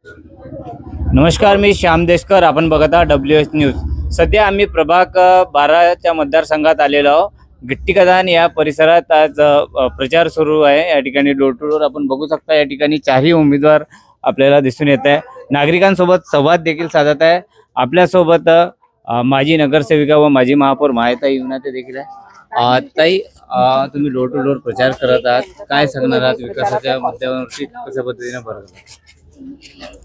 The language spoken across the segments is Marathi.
नमस्कार, मी श्याम देशकर. आपण बघत आहात WS न्यूज. सध्या आम्ही प्रभाग 12च्या मतदारसंघात आलेलो आहोत. गिट्टीकदान या परिसरात आज प्रचार सुरू आहे. या ठिकाणी डोर टू डोर आपण बघू शकता. या ठिकाणी चारही उमेदवार आपल्याला दिसून येत आहे. नागरिकांसोबत संवाद देखील साधत आहे. आपल्यासोबत माजी नगरसेविका व माजी महापौर मायताई युनाते देखील आहे. ताई, तुम्ही डोर टू डोर प्रचार करत आहात, काय सांगणार आहात? विकासाच्या मुद्द्यावरती कशा पद्धतीने भर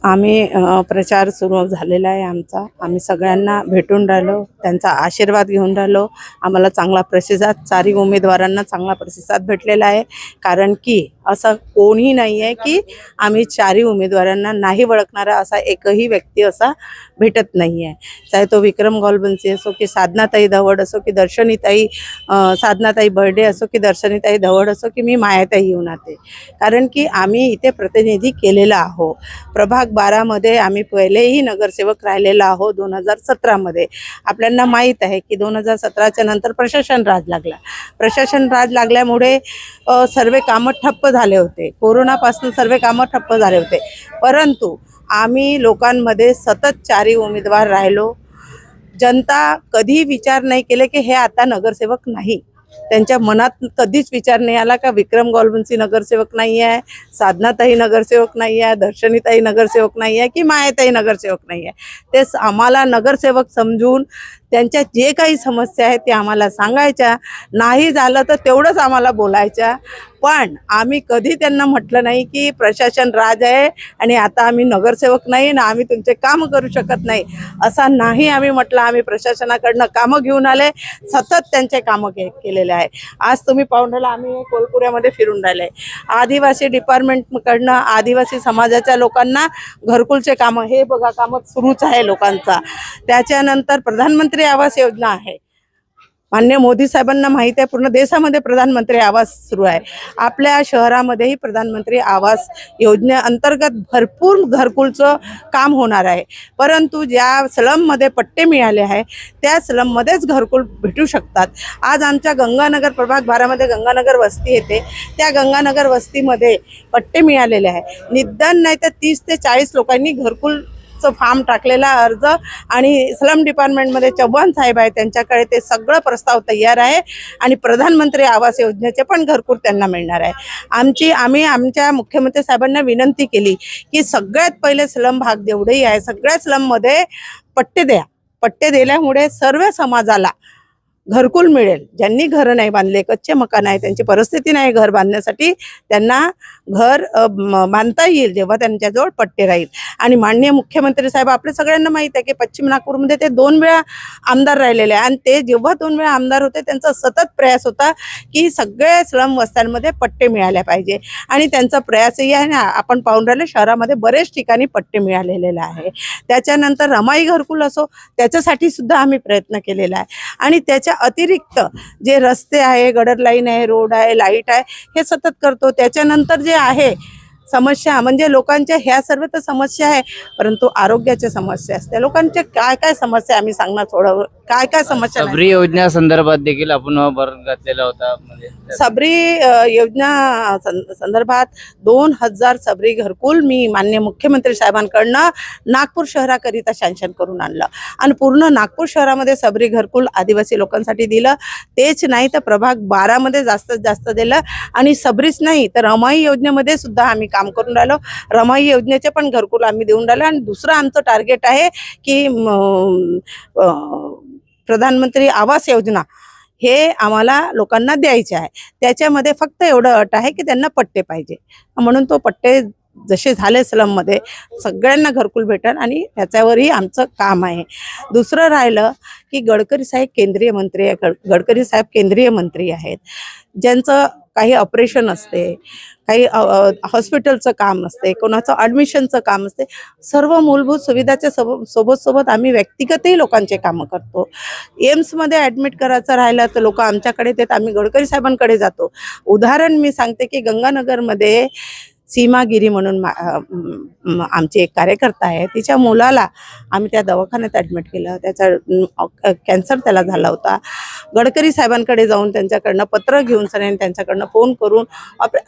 आम्ही प्रचार सुरू झालेला आहे आमचा. आम्ही सगळ्यांना भेटून राहिलो, त्यांचा आशीर्वाद घेऊन राहिलो. आम्हाला चांगला प्रतिसाद, चारही उमेदवारांना चांगला प्रतिसाद भेटलेला आहे. कारण की असं कोणी नाही आहे की आम्ही चारही उमेदवारांना नाही ओळखणारा असा एकही व्यक्ती असा भेटत नाही आहे. चाहे तो विक्रम गॉलबन्सी असो की साधनाताई धवड असो की दर्शनीताई साधनाताई बर्डे असो की दर्शनीताई धवड असो की मी मायाताई युनाते. कारण की आम्ही इथे प्रतिनिधी केलेला आहो. प्रभाग 12मध्ये आम्ही पहिलेही नगरसेवक राहिलेला आहो. 2017मध्ये आपल्याला माहीत आहे की 2017च्या नंतर प्रशासन राज लागला. प्रशासन राज लागल्यामुळे सर्व कामं ठप्प झाले होते. कोरोनापासून सर्व कामं ठप्प झाले होते. परंतु आम्ही लोकांमध्ये सतत चारही उमेदवार राहिलो. जनता कधी विचार नाही केले की हे आता नगरसेवक नाही. त्यांच्या मनात कधीच विचार नाही आला का विक्रम गॉलबन्सी नगरसेवक नाही आहे, साधनाताई नगरसेवक नाही आहे, दर्शनीताई नगरसेवक नाही आहे की मायाताई नगरसेवक नाही आहे. ते आम्हाला नगरसेवक समजून त्यांच्या जे काही समस्या आहेत ते आम्हाला सांगायच्या. नाही झालं तर तेवढंच आम्हाला बोलायच्या. पण आम्ही कधी त्यांना म्हटलं नाही की प्रशासन राज आहे आणि आता आम्ही नगरसेवक नाही ना आम्ही तुमचे कामं करू शकत नाही, असा नाही आम्ही म्हटलं. आम्ही प्रशासनाकडनं कामं घेऊन आले, सतत त्यांचे कामं केलेले आहे. आज तुम्ही पाहून राहिला आम्ही कोलपुऱ्यामध्ये फिरून राहिले. आदिवासी डिपार्टमेंटकडनं आदिवासी समाजाच्या लोकांना घरकुलचे कामं, हे बघा कामं सुरूच आहे लोकांचा. त्याच्यानंतर प्रधानमंत्री आवास योजना आहे. माननीय मोदी साहेबांना माहीत आहे पूर्ण देशामध्ये प्रधानमंत्री आवास सुरू आहे. आपल्या शहरामध्येही प्रधानमंत्री आवास योजनेअंतर्गत भरपूर घरकुलचं काम होणार आहे. परंतु ज्या स्लममध्ये पट्टे मिळाले आहे त्या स्लममध्येच घरकुल भेटू शकतात. आज आमच्या गंगानगर प्रभाग 12मध्ये गंगानगर वस्ती येते. त्या गंगानगर वस्तीमध्ये पट्टे मिळालेले आहे. निदान नाही तर 30 ते 40 लोकांनी घरकुल फॉर्म टाकलेला अर्ज आणि स्लम डिपार्टमेंटमध्ये चव्हाण साहेब आहे, त्यांच्याकडे ते सगळं प्रस्ताव तयार आहे आणि प्रधानमंत्री आवास योजनेचे पण घरकुल त्यांना मिळणार आहे. आम्ही आमच्या मुख्यमंत्री साहेबांना विनंती केली की सगळ्यात पहिले स्लम भाग जेवढेही आहे सगळ्या स्लममध्ये पट्टे द्या. पट्टे दिल्यामुळे सर्व समाजाला घरकुल मिळेल. ज्यांनी घरं नाही बांधले, कच्चे मकान आहे, त्यांची परिस्थिती नाही घर बांधण्यासाठी, त्यांना घर बांधता येईल जेव्हा त्यांच्याजवळ पट्टे राहील. आणि माननीय मुख्यमंत्री साहेब आपल्या सगळ्यांना माहीत आहे की पश्चिम नागपूरमध्ये ते 2 वेळा आमदार राहिलेले आहे आणि ते जेव्हा 2 वेळा आमदार होते त्यांचा सतत प्रयास होता की सगळ्या स्लम वस्त्यांमध्ये पट्टे मिळाले पाहिजे. आणि त्यांचा प्रयासही आहे ना, आपण पाहून राहिले शहरामध्ये बरेच ठिकाणी पट्टे मिळालेले आहे. त्याच्यानंतर रमाई घरकुल असो त्याच्यासाठी सुद्धा आम्ही प्रयत्न केलेला आहे. आणि त्याच्या अतिरिक्त जे रस्ते आहे, गटर लाईन आहे, रोड आहे, लाईट आहे, हे सतत करतो. त्याच्यानंतर जे आहे समस्या म्हणजे लोकांच्या ह्या सर्व तर समस्या आहे, परंतु आरोग्याच्या समस्या असते. लोकांच्या काय काय समस्या आम्ही सांगणार थोडं, काय काय समस्या. सबरी योजना संदर्भात देखील आपण भर घातलेला होता. सबरी योजना संदर्भात 2000 सबरी घरकुल मी माननीय मुख्यमंत्री साहेबांकडनं नागपूर शहराकरिता सँक्शन करून आणलं आणि पूर्ण नागपूर शहरामध्ये सबरी घरकुल आदिवासी लोकांसाठी दिलं. तेच नाही तर प्रभाग 12मध्ये जास्तीत जास्त दिलं. आणि सबरीच नाही तर रमाई योजनेमध्ये सुद्धा आम्ही काम करून राहिलो. रमाई योजनेचे पण घरकुल आम्ही देऊन राहिलो. आणि दुसरं आमचं टार्गेट आहे की प्रधानमंत्री आवास योजना हे आम्हाला लोकांना द्यायचे आहे. त्याच्यामध्ये फक्त एवढं अट आहे की त्यांना पट्टे पाहिजे. म्हणून तो पट्टे जसे झाले स्लममध्ये सगळ्यांना घरकुल भेटेल आणि त्याच्यावरही आमचं काम आहे. दुसरं राहिलं की गडकरी साहेब केंद्रीय मंत्री आहे. गडकरी साहेब केंद्रीय मंत्री आहेत, ज्यांचं काही ऑपरेशन असते, काही हॉस्पिटलचं काम असते, कोणाचं ॲडमिशनचं काम असते. सर्व मूलभूत सुविधाच्या सोबत आम्ही व्यक्तिगतही लोकांचे कामं करतो. एम्समध्ये ॲडमिट करायचं राहिलं तर लोक आमच्याकडे येतात, आम्ही गडकरी साहेबांकडे जातो. उदाहरण मी सांगते की गंगानगरमध्ये सीमागिरी म्हणून आमची एक कार्यकर्ता आहे, तिच्या मुलाला आम्ही त्या दवाखान्यात ॲडमिट केलं. त्याचा कॅन्सर त्याला झाला होता. गडकरी साहेबांकडे जाऊन त्यांच्याकडनं पत्र घेऊन सगळ्यांनी त्यांच्याकडनं फोन करून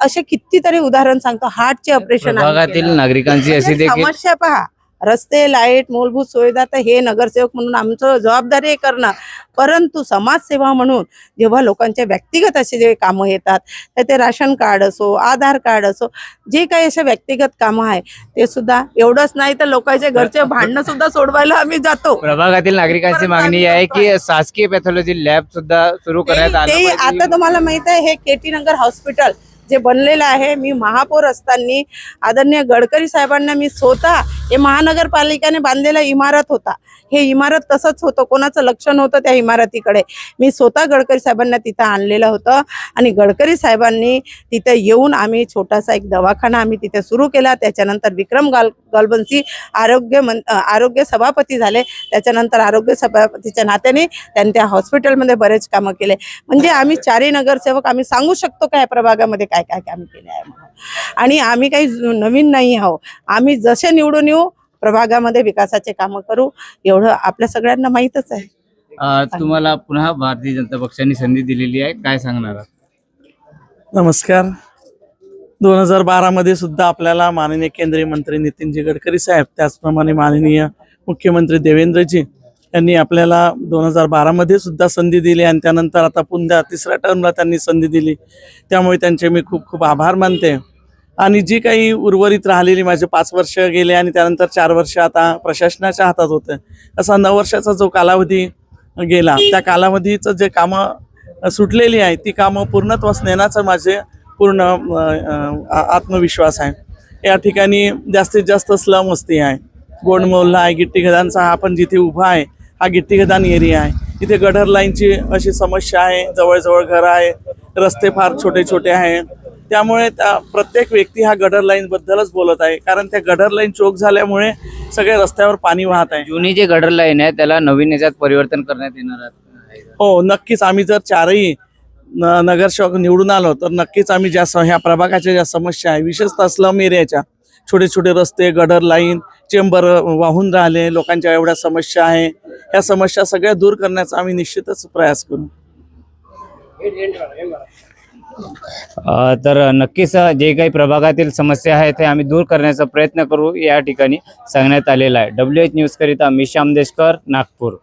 असे कितीतरी उदाहरण सांगतो. हार्टचे ऑपरेशन भागातील नागरिकांची अशी देखील समस्या पहा, रस्ते, लाईट, मूलभूत सुविधा, तर हे नगरसेवक म्हणून आमचं जबाबदारी आहे करणं. परंतु समाजसेवा म्हणून जेव्हा लोकांच्या व्यक्तिगत असे जे कामं येतात, तर ते राशन कार्ड असो, आधार कार्ड असो, जे काही असे व्यक्तिगत कामं आहे ते सुद्धा, एवढंच नाही तर लोकांच्या घरचे भांडणं सुद्धा सोडवायला आम्ही जातो. प्रभागातील नागरिकांची मागणी आहे की शासकीय पॅथॉलॉजी लॅब सुद्धा सुरू करण्यात आलं ते पाहिजे. आता तुम्हाला माहित आहे, हे केटी नगर हॉस्पिटल जे बनलेलं आहे, मी महापौर असताना आदरणीय गडकरी साहेबांना मी स्वतः, हे महानगरपालिकेने बांधलेला इमारत होता, हे इमारत तसंच होतं, कोणाचं लक्ष नव्हतं त्या इमारतीकडे. मी स्वतः गडकरी साहेबांना तिथं आणलेलं होतं आणि गडकरी साहेबांनी तिथे येऊन आम्ही छोटासा एक दवाखाना आम्ही तिथे सुरू केला. त्याच्यानंतर विक्रम गालबंसी आरोग्य सभापती झाले. त्याच्यानंतर आरोग्य सभापतीच्या नात्याने त्यांनी त्या हॉस्पिटलमध्ये बरेच कामं केले. म्हणजे आम्ही चारही नगरसेवक आम्ही सांगू शकतो काय प्रभागामध्ये काय काय काम केले आहे म्हणून. आणि आम्ही काही नवीन नाही आहोत, आम्ही जसे निवडून येऊ प्रभागामध्ये विकासाचे कामं करू, एवढं आपल्या सगळ्यांना माहीतच आहे. तुम्हाला पुन्हा भारतीय जनता पक्षाने संधी दिलेली आहे, काय सांगणार आहात? नमस्कार. 2012 मध्ये सुद्धा आपल्याला माननीय केंद्रीय मंत्री नितीनजी गडकरी साहेब, त्याचप्रमाणे माननीय मुख्यमंत्री देवेंद्रजी यांनी आपल्याला 2012 मध्ये सुद्धा संधी दिली आणि त्यानंतर आता पुन्हा तिसऱ्या टर्मला त्यांनी संधी दिली. त्यामुळे त्यांचे मी खूप खूप आभार मानते. आणि जी काही उर्वरित राहिलेली माझे 5 वर्ष गेले आणि त्यानंतर 4 वर्ष आता प्रशासनाच्या हातात होतं, असा 9 वर्षाचा जो कालावधी गेला, त्या कालावधीचं जे कामं सुटलेली आहे ती कामं पूर्णत्वास नेण्याचं माझे पूर्ण आत्मविश्वास आहे. या ठिकाणी जास्तीत जास्त स्लम वस्ती आहे, गोंड मोहल्ला आहे, गिट्टी खदानचा हा आपण जिथे उभा आहे हा गिट्टी खदान एरिया आहे. इथे गटर लाईनची अशी समस्या आहे, जवळजवळ घर आहे, रस्ते फार छोटे छोटे आहे. त्यामुळे प्रत्येक व्यक्ती हा गटर लाईन बद्दलच बोलत आहे, कारण त्या गटर लाईन चोक झाल्यामुळे सगळ्या रस्त्यावर पाणी वाहत आहे. जुनी जे गटर लाईन आहे त्याला नवीन याच्यात परिवर्तन करण्यात येणार आहे. हो, नक्कीच. आम्ही जर चारही नगरसेवक निवडून आलो तर नक्कीच आम्ही ह्या प्रभागाच्या ज्या समस्या आहे, विशेषतः स्लम एरियाच्या छोटे छोटे रस्ते, गटर लाईन, चेंबर वाहून राहिले, लोकांच्या एवढ्या समस्या आहे, ह्या समस्या सगळ्या दूर करण्याचा आम्ही निश्चितच प्रयास करू. तर नक्कीच जे काही प्रभागातील समस्या आहेत ते आम्ही दूर करण्याचा प्रयत्न करू, या ठिकाणी सांगण्यात आलेला आहे. WH न्यूज करिता मी श्याम देशकर, नागपूर.